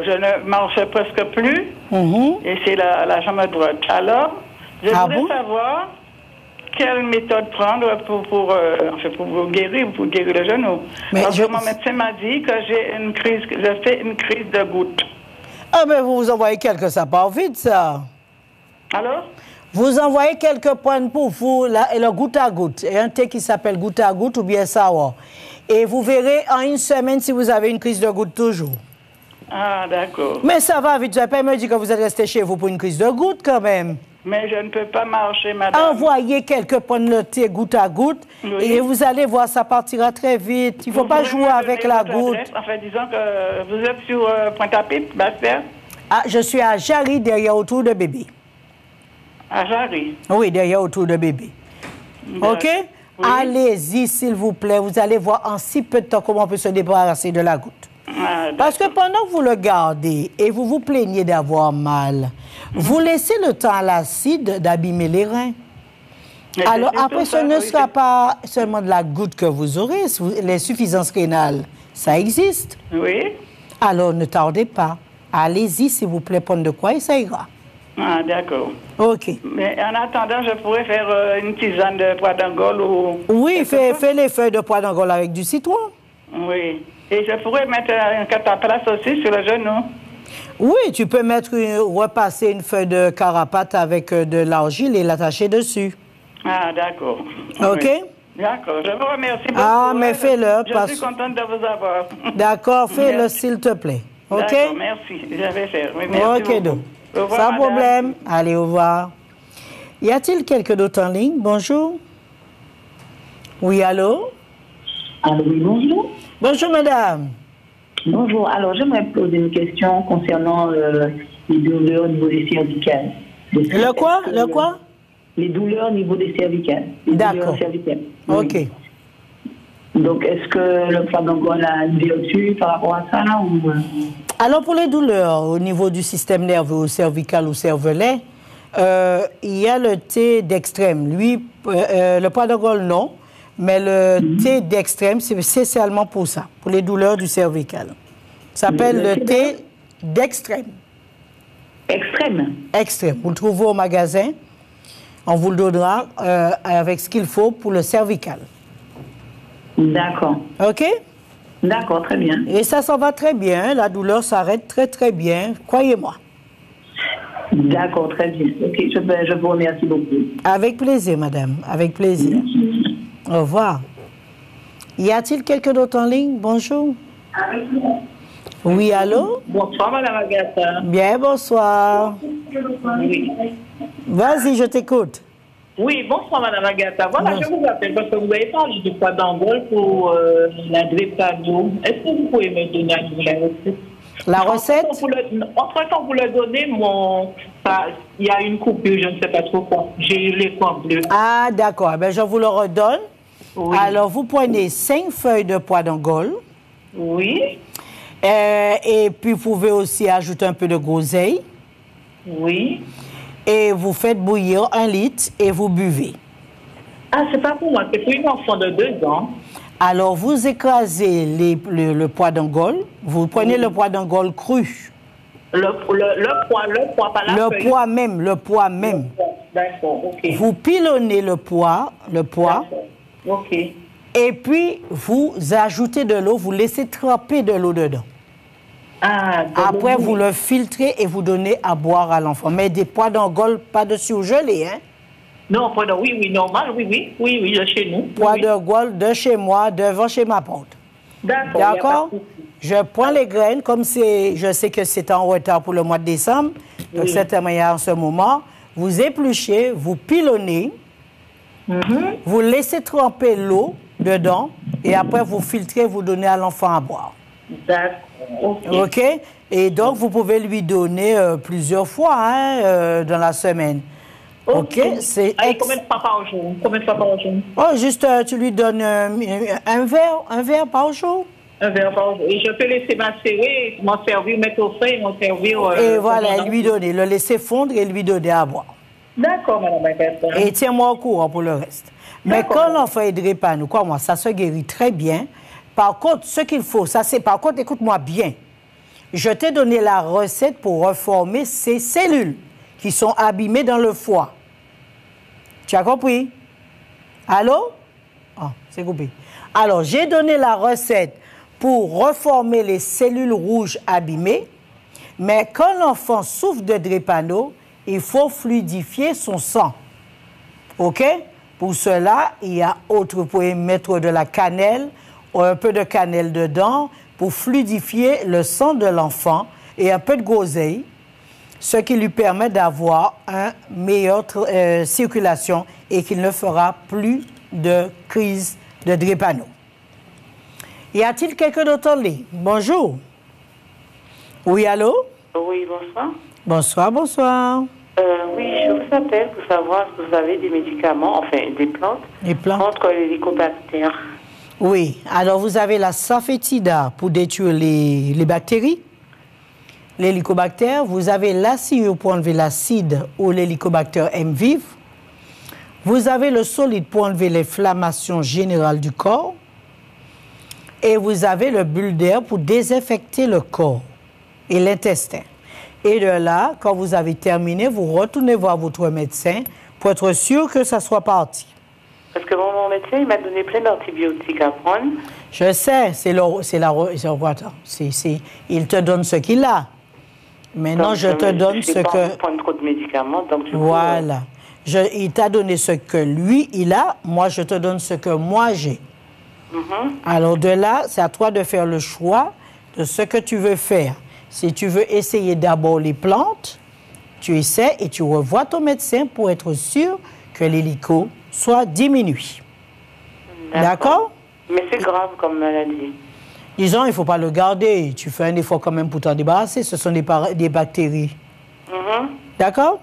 je ne marche presque plus. Et c'est la jambe droite. Alors, je voulais savoir quelle méthode prendre pour vous guérir, pour guérir le genou. Mais parce que mon médecin m'a dit que je fais une crise de goutte. Ah, mais vous envoyez ça part vite, ça. Alors? Vous envoyez quelques points pour vous, le goutte à goutte. Et un thé qui s'appelle goutte à goutte ou bien sour. Et vous verrez en une semaine si vous avez une crise de goutte toujours. Ah, d'accord. Mais ça va vite. Vous n'avez pas me dire que vous êtes resté chez vous pour une crise de goutte quand même. Mais je ne peux pas marcher, madame. Envoyez quelques points de thé goutte à goutte et vous allez voir, ça partira très vite. Il ne faut pas jouer avec la goutte. Enfin, disons que vous êtes sur Pointe-à-Pitre, Basse-Terre. Ah, je suis à Jarry, derrière autour de bébé. À Jarry? Oui, derrière autour de bébé. OK? Oui. Allez-y, s'il vous plaît. Vous allez voir en si peu de temps comment on peut se débarrasser de la goutte. Ah, parce que pendant que vous le gardez et vous vous plaignez d'avoir mal, vous laissez le temps à l'acide d'abîmer les reins. Mais alors après, ce ne sera pas seulement de la goutte que vous aurez, l'insuffisance rénale, ça existe. Oui. Alors ne tardez pas. Allez-y, s'il vous plaît, prendre de quoi et ça ira. Ah, d'accord. OK. Mais en attendant, je pourrais faire une tisane de pois d'Angole ou... Oui, fais les feuilles de pois d'Angole avec du citron. Oui. Et je pourrais mettre un cataplasme aussi sur le genou. Oui, tu peux repasser une feuille de carapate avec de l'argile et l'attacher dessus. Ah, d'accord. OK? Oui. D'accord. Je vous remercie beaucoup. Ah, mais fais-le. Je suis contente de vous avoir. D'accord, fais-le s'il te plaît. OK? D'accord, merci. Je vais faire. Oui, merci OK, donc. Au revoir, sans madame. problème. Allez, au revoir. Y a-t-il quelqu'un d'autre en ligne? Bonjour. Oui, allô? Allô, oui, bonjour. Bonjour, madame. Bonjour. Alors, j'aimerais poser une question concernant les douleurs au niveau des cervicales. Le quoi? Le quoi? Les douleurs au niveau des cervicales. D'accord. OK. Oui. Donc, est-ce que le poids d'Angole a une vertu par rapport à ça ou... Alors, pour les douleurs au niveau du système nerveux cervical ou cervelet, il y a le thé d'extrême. Lui, le poids d'Angole, non. Mais le thé d'extrême, c'est spécialement pour ça, pour les douleurs du cervical. Ça s'appelle le thé d'extrême. Extrême? Extrême. Vous le trouvez au magasin. On vous le donnera avec ce qu'il faut pour le cervical. D'accord. OK? D'accord, très bien. Et ça s'en va très bien. La douleur s'arrête très, très bien. Croyez-moi. D'accord, très bien. OK, je vous remercie beaucoup. Avec plaisir, madame. Avec plaisir. Merci. Au revoir. Y a-t-il quelqu'un d'autre en ligne? Bonjour. Oui, allô? Bonsoir, madame Agatha. Bien, bonsoir. Oui. Vas-y, je t'écoute. Oui, bonsoir, madame Agatha. Voilà, je vous appelle parce que vous avez parlé du poids d'Angole pour la drépano. Est-ce que vous pouvez me donner à nouveau la recette? La recette? Entre-temps, vous le donnez, il y a une coupure, je ne sais pas trop quoi. J'ai eu les points bleus. Ah, d'accord. Ben, je vous le redonne. Oui. Alors, vous prenez 5 feuilles de pois d'Angole. Oui. Et puis, vous pouvez aussi ajouter un peu de groseille. Oui. Et vous faites bouillir 1 litre et vous buvez. Ah, c'est pas pour moi, c'est pour une enfant de 2 ans. Alors, vous écrasez le pois d'Angole. Vous prenez le pois d'Angole cru. Le pois, pas la feuille. Le pois même. D'accord, ok. Vous pilonnez le pois. Ok. Et puis, vous ajoutez de l'eau, vous laissez tremper de l'eau dedans. Ah, Après, vous le filtrez et vous donnez à boire à l'enfant. Mais des pois d'Angole, pas dessus au gelé, hein? Non, pois d'Angole, oui, normal, oui, de chez nous. Pois d'Angole, de chez moi, devant chez ma porte. D'accord? Je prends les graines, comme je sais que c'est en retard pour le mois de décembre, donc c'est en ce moment. Vous épluchez, vous pilonnez, vous laissez tremper l'eau dedans, et après vous filtrez, vous donnez à l'enfant à boire. D'accord. OK? Et donc, vous pouvez lui donner plusieurs fois dans la semaine. OK? C'est combien de fois par jour? Oh, juste, tu lui donnes un verre par jour. Un verre par jour. Et je peux laisser macérer, m'en servir, mettre au frais, m'en servir... et voilà, lui donner, le laisser fondre et lui donner à boire. D'accord, Madame Agatha. Et tiens-moi au courant pour le reste. Mais quand l'enfant est drépano, quoi, moi, ça se guérit très bien. Par contre, ce qu'il faut, par contre, écoute-moi bien. Je t'ai donné la recette pour reformer ces cellules qui sont abîmées dans le foie. Tu as compris? Allô? Ah, c'est coupé. Alors, j'ai donné la recette pour reformer les cellules rouges abîmées, mais quand l'enfant souffre de drépano, il faut fluidifier son sang. OK? Pour cela, il y a vous pouvez mettre de la cannelle, ou un peu de cannelle dedans, pour fluidifier le sang de l'enfant et un peu de groseille, ce qui lui permet d'avoir une meilleure circulation et qu'il ne fera plus de crise de drépano. Y a-t-il quelqu'un d'autre en ligne? Bonjour. Oui, allô? Oui, bonsoir. Bonsoir. Oui, je vous appelle pour savoir si vous avez des médicaments, enfin des plantes, contre l'hélicobactère. Oui, alors vous avez la safétida pour détruire les bactéries, l'hélicobactère. Vous avez l'acide pour enlever l'acide ou l'hélicobactère M vive. Vous avez le solide pour enlever l'inflammation générale du corps. Et vous avez le bulle d'air pour désinfecter le corps et l'intestin. Et de là, quand vous avez terminé, vous retournez voir votre médecin pour être sûr que ça soit parti. Parce que mon médecin, il m'a donné plein d'antibiotiques à prendre. Je sais, il te donne ce qu'il a. Maintenant, donc, je te donne ce que... Je prendre trop de médicaments, donc du voilà. Il t'a donné ce que lui, il a. Moi, je te donne ce que moi, j'ai. Alors, de là, c'est à toi de faire le choix de ce que tu veux faire. Si tu veux essayer d'abord les plantes, tu essaies et tu revois ton médecin pour être sûr que l'hélico soit diminué. D'accord? Mais c'est grave comme maladie. Disons, il ne faut pas le garder. Tu fais un effort quand même pour t'en débarrasser. Ce sont des bactéries. D'accord?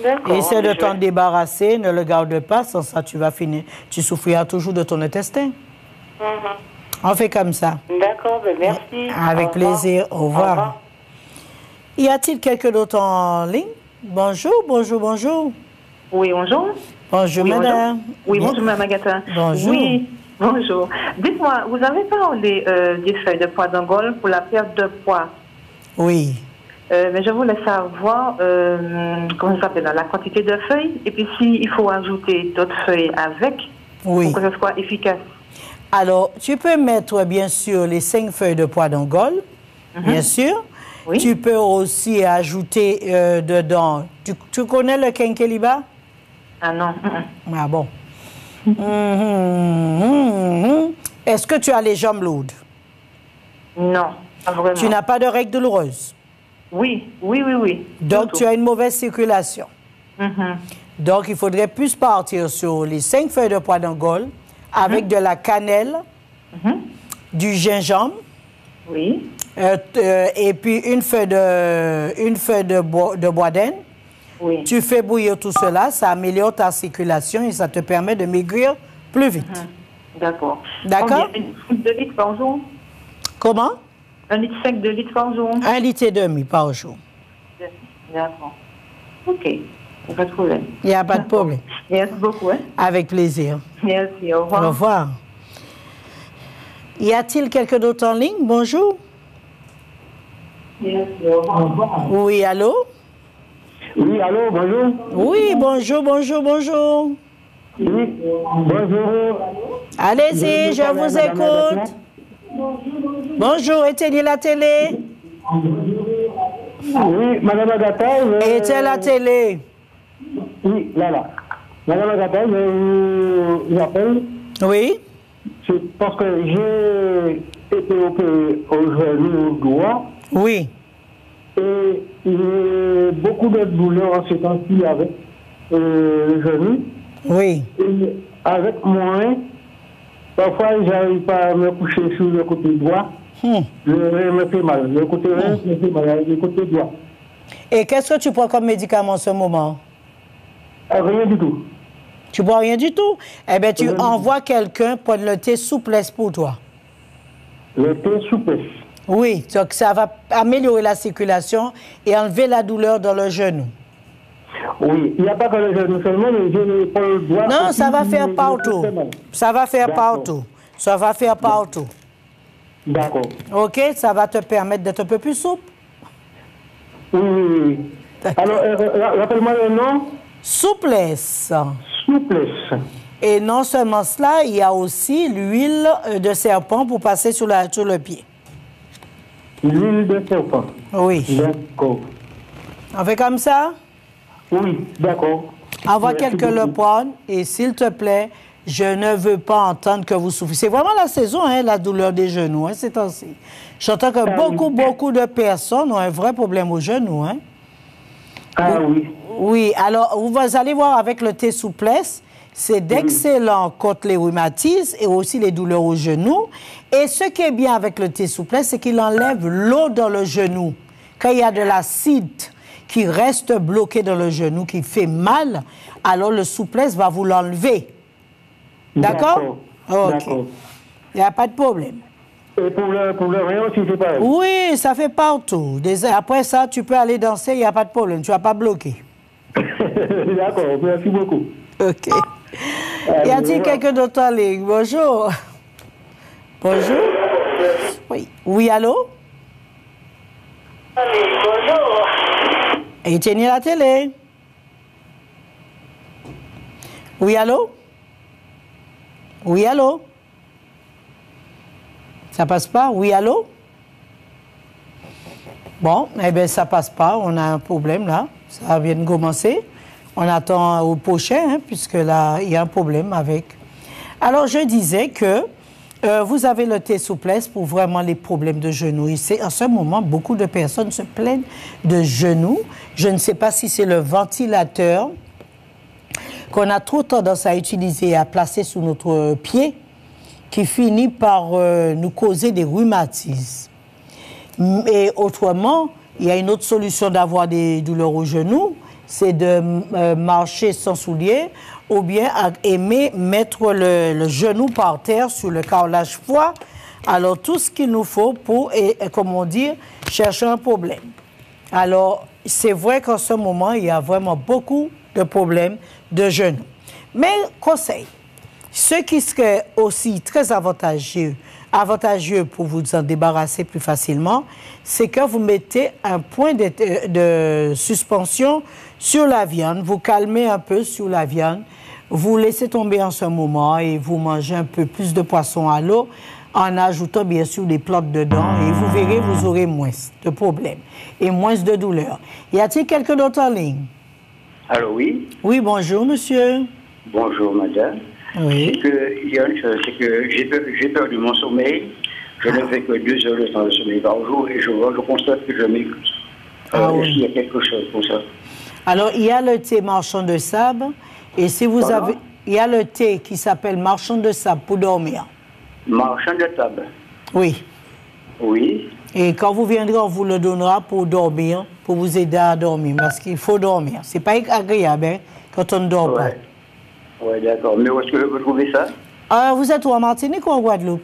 D'accord. Essaie de t'en débarrasser, ne le garde pas, sans ça tu vas finir. Tu souffriras toujours de ton intestin. On fait comme ça. D'accord, ben merci. Avec plaisir. Au revoir. Y a-t-il quelqu'un d'autre en ligne? Bonjour. Oui, bonjour. Bonjour, madame. Oui, bonjour, madame Agatha. Bonjour. Oui, bonjour. Dites-moi, vous avez parlé des feuilles de pois d'Angole pour la perte de poids. Oui. Mais je voulais savoir, comment ça s'appelle, la quantité de feuilles, et puis s'il faut ajouter d'autres feuilles avec, pour que ce soit efficace. Alors, tu peux mettre, bien sûr, les 5 feuilles de pois d'Angole, bien sûr. Oui. Tu peux aussi ajouter dedans... Tu connais le quinqueliba? Ah non. Ah bon. Est-ce que tu as les jambes lourdes? Non, pas vraiment. Tu n'as pas de règles douloureuses? Oui. Donc, tu as une mauvaise circulation. Donc, il faudrait plus partir sur les 5 feuilles de pois d'Angole avec de la cannelle, du gingembre, oui. Et puis une feuille de bois d'aine. Oui. Tu fais bouillir tout cela, ça améliore ta circulation et ça te permet de maigrir plus vite. D'accord. D'accord? Combien de litres par jour? Comment? 1,5 litre de litre par jour. 1,5 litre par jour. D'accord. OK. Pas de problème. Il n'y a pas de problème. Merci beaucoup. Avec plaisir. Merci. Au revoir. Au revoir. Y a-t-il quelqu'un d'autre en ligne? Bonjour. Merci. Au revoir. Oui, allô? Oui, allô, bonjour. Oui, bonjour, bonjour, bonjour. Oui, bonjour. Allez-y, je vous écoute. Bonjour, éteignez la télé. Oui, Madame Agatha. Éteignez la télé. Oui, voilà. Madame Agatha, je vous appelle. Oui. C'est parce que j'ai été opéré au genou droit. Oui. Et j'ai beaucoup de douleurs en ce temps-ci avec le genou. Oui. Et avec moi, parfois, je n'arrive pas à me coucher sur le côté droit. Je me fais mal. Le côté droit me fait mal, le côté droit. Et qu'est-ce que tu prends comme médicament en ce moment? Rien du tout. Tu bois rien du tout? Eh bien, tu envoies quelqu'un pour le thé souplesse pour toi. Le thé souplesse? Oui, donc ça va améliorer la circulation et enlever la douleur dans le genou. Oui, il n'y a pas que le genou seulement, mais j'ai l'épaule droite. Non, ça va faire partout. Ça va faire partout. Ça va faire partout. D'accord. OK, ça va te permettre d'être un peu plus souple. Oui, oui, oui. Alors, rappelle-moi le nom. Souplesse. Souplesse. Et non seulement cela, il y a aussi l'huile de serpent pour passer sur le pied. L'huile de serpent. Oui. D'accord. On fait comme ça? Oui, d'accord. Envoie quelqu'un le prendre et s'il te plaît, je ne veux pas entendre que vous souffrez. C'est vraiment la saison, hein, la douleur des genoux, hein, ces temps-ci. J'entends que beaucoup de personnes ont un vrai problème aux genoux. Hein. Ah oui. Oui, alors vous allez voir avec le thé souplesse, c'est d'excellent contre les rhumatismes et aussi les douleurs aux genoux. Et ce qui est bien avec le thé souplesse, c'est qu'il enlève l'eau dans le genou. Quand il y a de l'acide qui reste bloqué dans le genou, qui fait mal, alors le souplesse va vous l'enlever. D'accord? OK. Il n'y a pas de problème. Et pour le rayon aussi, c'est pareil? Oui, ça fait partout. Après ça, tu peux aller danser, il n'y a pas de problème. Tu ne vas pas bloquer. D'accord, merci beaucoup. OK. Y a-t-il quelqu'un d'autre en ligne? Bonjour. Bonjour. Oui. Oui, allô? Bonjour. Éteignez la télé. Oui, allô? Oui, allô? Ça passe pas? Oui, allô? Bon, eh bien, ça passe pas. On a un problème là. Ça vient de commencer. On attend au prochain, hein, puisque là, il y a un problème avec. Alors, je disais que vous avez le thé souplesse pour vraiment les problèmes de genoux. Et en ce moment, beaucoup de personnes se plaignent de genoux. Je ne sais pas si c'est le ventilateur qu'on a trop tendance à utiliser et à placer sous notre pied qui finit par nous causer des rhumatismes. Et autrement, il y a une autre solution d'avoir des douleurs aux genoux, c'est de marcher sans souliers ou bien aimer mettre le genou par terre sur le carrelage foie. Alors, tout ce qu'il nous faut pour, comme on dit, chercher un problème. Alors, c'est vrai qu'en ce moment, il y a vraiment beaucoup de problèmes de genoux. Mais, conseil, ce qui serait aussi très avantageux pour vous en débarrasser plus facilement, c'est que vous mettez un point de suspension sur la viande, vous calmez un peu sur la viande, vous laissez tomber en ce moment et vous mangez un peu plus de poisson à l'eau en ajoutant bien sûr des plantes dedans et vous verrez, vous aurez moins de problèmes et moins de douleurs. Y a-t-il quelqu'un d'autre en ligne? Allô, oui. Oui, bonjour, monsieur. Bonjour, madame. Oui. Il y a une chose, c'est que j'ai perdu mon sommeil. Je ne fais que 2 heures de temps de sommeil par jour et je constate que je m'écoute. Oui. Il y a quelque chose pour ça. Alors, il y a le thé marchand de sable et si vous avez... Il y a le thé qui s'appelle marchand de sable pour dormir. Marchand de table? Oui. Oui. Et quand vous viendrez, on vous le donnera pour dormir, pour vous aider à dormir, parce qu'il faut dormir. C'est pas agréable hein, quand on ne dort pas. Oui, d'accord. Mais où est-ce que je peux trouver ça? Vous êtes où, en Martinique ou en Guadeloupe?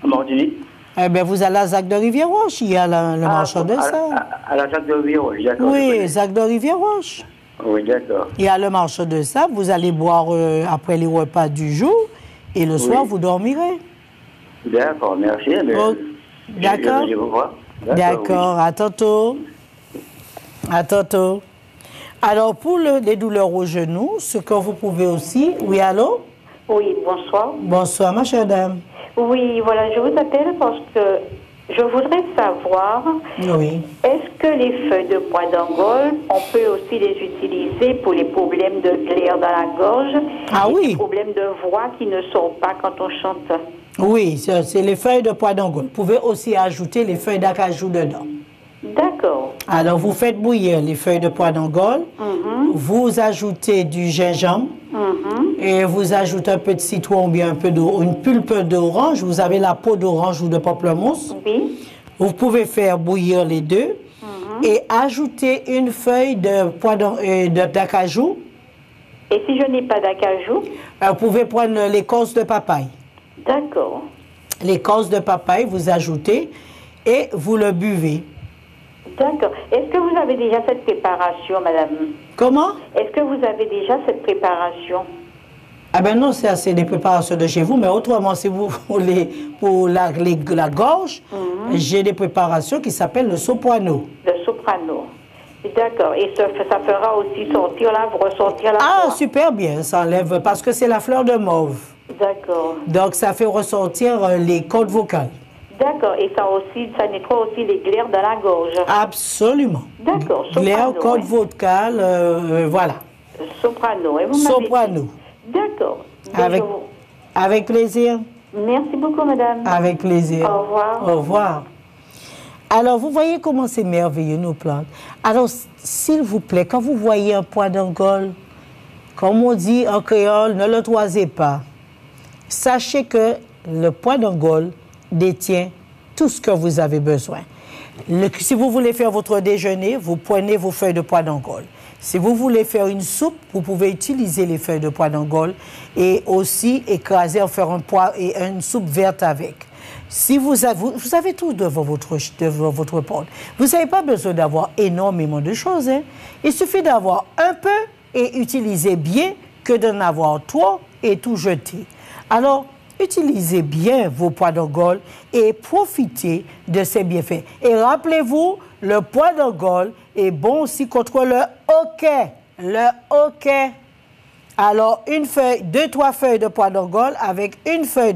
En Martinique. Eh bien, vous allez à Zac de Rivière-Roche, il y a le marchand de sable. À la Zac de Rivière-Roche, d'accord. Oui, Zac de Rivière-Roche. Oui, d'accord. Il y a le marchand de sable, vous allez boire après les repas du jour, et le soir, vous dormirez. D'accord, merci. D'accord. D'accord, à tantôt. À tantôt. Alors, pour les douleurs au genou, ce que vous pouvez aussi... Oui, allô? Oui, bonsoir. Bonsoir, ma chère dame. Oui, voilà, je vous appelle parce que je voudrais savoir, est-ce que les feuilles de pois d'Angole, on peut aussi les utiliser pour les problèmes de glaire dans la gorge, les problèmes de voix qui ne sortent pas quand on chante? Oui, c'est les feuilles de pois d'Angole. Vous pouvez aussi ajouter les feuilles d'acajou dedans. D'accord. Alors, vous faites bouillir les feuilles de pois d'Angole, vous ajoutez du gingembre, et vous ajoutez un peu de citron ou bien un peu d'eau, une pulpe d'orange. Vous avez la peau d'orange ou de pamplemousse. Oui. Vous pouvez faire bouillir les deux et ajouter une feuille de pois d'acajou. Et si je n'ai pas d'acajou? Vous pouvez prendre l'écorce de papaye. D'accord. L'écorce de papaye, vous ajoutez et vous le buvez. D'accord. Est-ce que vous avez déjà cette préparation, madame? Comment? Est-ce que vous avez déjà cette préparation? Ah ben non, c'est assez des préparations de chez vous, mais autrement, si vous voulez, pour la gorge, j'ai des préparations qui s'appellent le soprano. Le soprano. D'accord. Et ça fera aussi ressortir la voix. Super bien, ça enlève, parce que c'est la fleur de mauve. D'accord. Donc, ça fait ressortir les cordes vocales. D'accord. Et ça nettoie aussi les glaires dans la gorge. Absolument. D'accord. Glaires, cordes vocales, voilà. Soprano. Et vous soprano. D'accord. Avec plaisir. Merci beaucoup, madame. Avec plaisir. Au revoir. Au revoir. Alors, vous voyez comment c'est merveilleux, nos plantes. Alors, s'il vous plaît, quand vous voyez un pois d'Angole, comme on dit en créole, ne le toisez pas. Sachez que le pois d'Angole détient tout ce que vous avez besoin. Si vous voulez faire votre déjeuner, vous prenez vos feuilles de pois d'Angole. Si vous voulez faire une soupe, vous pouvez utiliser les feuilles de pois d'Angole et aussi écraser, en faire une soupe verte avec. Si vous avez tout devant votre porte. Vous n'avez pas besoin d'avoir énormément de choses. Hein? Il suffit d'avoir un peu et utiliser bien que d'en avoir trop et tout jeter. Alors, utilisez bien vos pois d'Angole et profitez de ces bienfaits. Et rappelez-vous, le pois d'Angole est bon aussi contre le hoquet. Le hoquet. Alors, 2-3 feuilles de pois d'Angole avec une feuille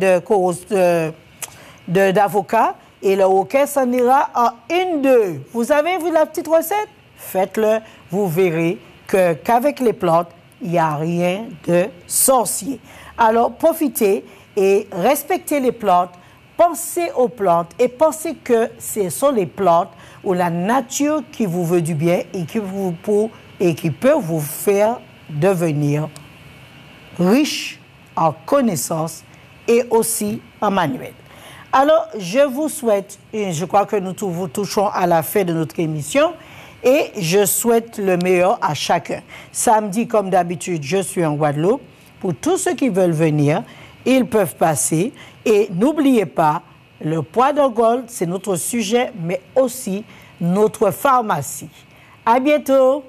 d'avocat et le hoquet s'en ira en 1-2. Vous avez vu la petite recette? Faites-le, vous verrez qu'avec les plantes, il n'y a rien de sorcier. Alors, profitez et respectez les plantes, pensez aux plantes et pensez que ce sont les plantes ou la nature qui vous veut du bien et qui peut vous faire devenir riche en connaissances et aussi en manuel. Alors, je vous souhaite, et je crois que nous touchons à la fin de notre émission, et je souhaite le meilleur à chacun. Samedi, comme d'habitude, je suis en Guadeloupe. Pour tous ceux qui veulent venir, ils peuvent passer. Et n'oubliez pas, le pois d'Angole, c'est notre sujet, mais aussi notre pharmacie. À bientôt!